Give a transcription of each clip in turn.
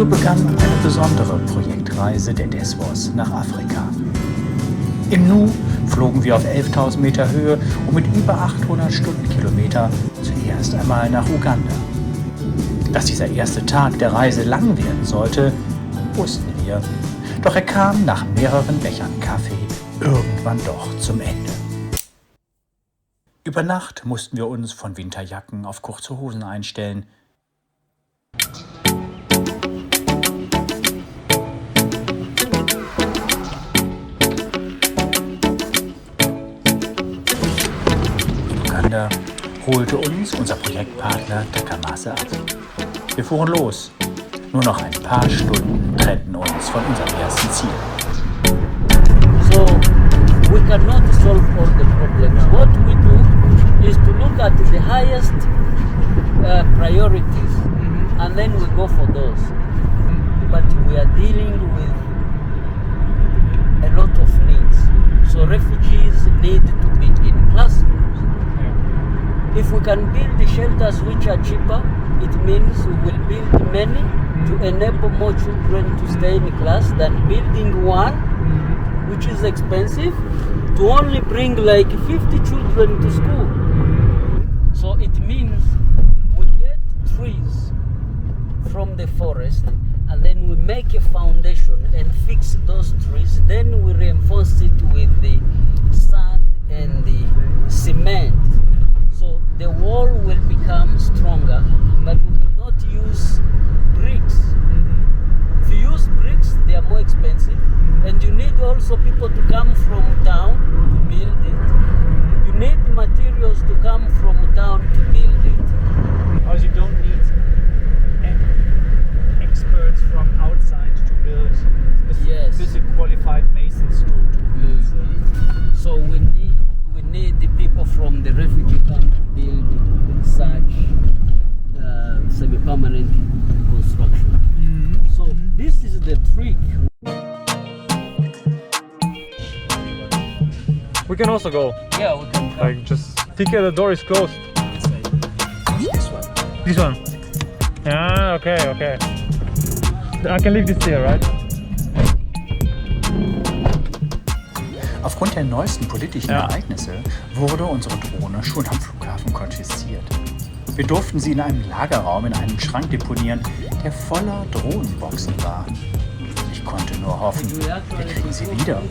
So begann eine besondere Projektreise der Desvos nach Afrika. Im Nu flogen wir auf 11.000 Meter Höhe und mit über 800 Stundenkilometer zuerst einmal nach Uganda. Dass dieser erste Tag der Reise lang werden sollte, wussten wir. Doch er kam nach mehreren Bechern Kaffee irgendwann doch zum Ende. Über Nacht mussten wir uns von Winterjacken auf kurze Hosen einstellen. In Uganda holte uns unser Projektpartner Takamase ab. Wir fuhren los. Nur noch ein paar Stunden trennten uns von unserem ersten Ziel. So we cannot solve all the problems. What we do is to look at the highest priorities, and then we go for those. But we are dealing with a lot of needs. So refugees need to be in classrooms. If we can build the shelters which are cheaper, it means we will build many to enable more children to stay in class than building one, which is expensive, to only bring like 50 children to school. So it means we get trees from the forest and then we make a foundation and fix those trees. Then we reinforce it with the sand and the cement. So the wall will become stronger, but we will not use bricks. If you use bricks, they are more expensive, and you need also people to come from town to build it. You need materials to come from town to build it. Also you don't need experts from outside to build. Yes. Specific qualified masons to build. So we need the people from the refugee camp to build such semi-permanent construction. So this is the trick. We can also go. Yeah, we can come. Like just think the door is closed. This one. This one. Yeah, okay. I can leave this here, right? Aufgrund der neuesten politischen Ereignisse wurde unsere Drohne schon am Flughafen konfisziert. Wir durften sie in einem Lagerraum in einem Schrank deponieren, der voller Drohnenboxen war. Ich konnte nur hoffen, wir kriegen sie wieder.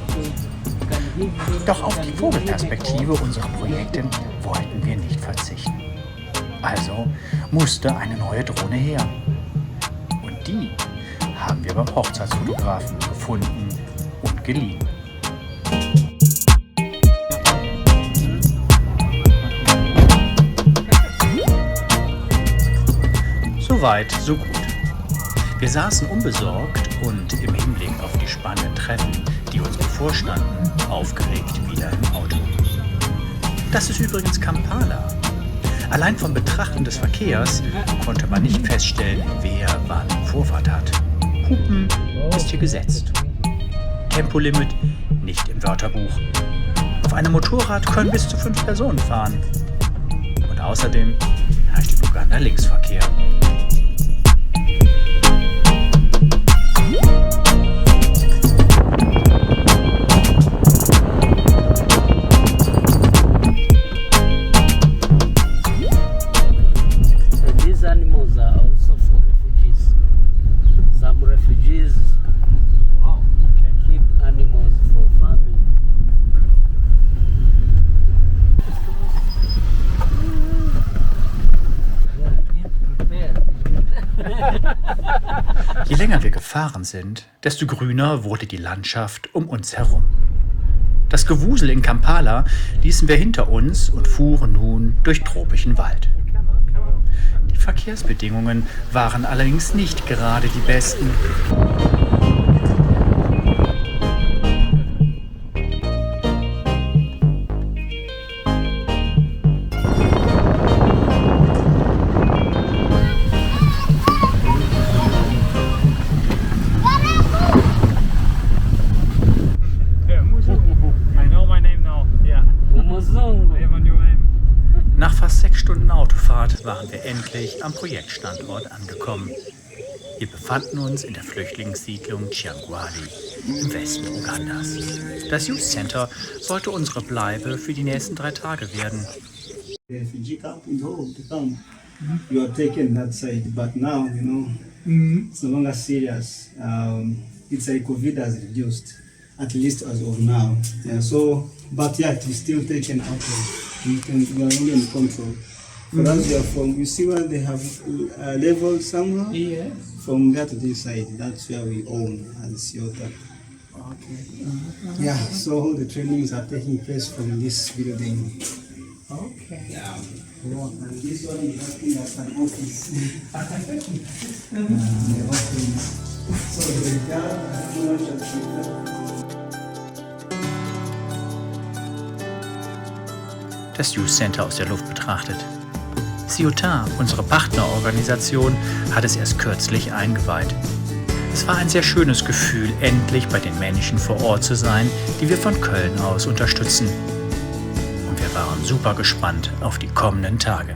Doch auf die Vogelperspektive unserer Projekte wollten wir nicht verzichten. Also musste eine neue Drohne her. Und die haben wir beim Hochzeitsfotografen gefunden und geliehen. Soweit, so gut. Wir saßen unbesorgt und im Hinblick auf die spannenden Treffen, die uns bevorstanden, aufgeregt wieder im Auto. Das ist übrigens Kampala. Allein vom Betrachten des Verkehrs konnte man nicht feststellen, wer wann Vorfahrt hat. Hupen ist hier gesetzt. Tempolimit nicht im Wörterbuch. Auf einem Motorrad können bis zu 5 Personen fahren. Und außerdem herrscht in Uganda Linksverkehr. Je länger wir gefahren sind, desto grüner wurde die Landschaft um uns herum. Das Gewusel in Kampala ließen wir hinter uns und fuhren nun durch tropischen Wald. Die Verkehrsbedingungen waren allerdings nicht gerade die besten. Nach fast 6 Stunden Autofahrt waren wir endlich am Projektstandort angekommen. Wir befanden uns in der Flüchtlingssiedlung Chiangwali im Westen Ugandas. Das Youth Center sollte unsere Bleibe für die nächsten 3 Tage werden. The refugee camp in the whole of the camp, you are taken that side, but now, it's no longer serious. It's like COVID has reduced, at least as of now. Yeah, so, but yeah, it is still taken out of, we are only in control. For us, we are from, you see where they have level somewhere? Yeah. From there to this side, that's where we own as Yota. Okay. Yeah, so all the trainings are taking place from this building. Okay. Yeah. And this one is working as an office. The office. So the Das Youth Center aus der Luft betrachtet. Ciotat, unsere Partnerorganisation, hat es erst kürzlich eingeweiht. Es war ein sehr schönes Gefühl, endlich bei den Menschen vor Ort zu sein, die wir von Köln aus unterstützen. Und wir waren super gespannt auf die kommenden Tage.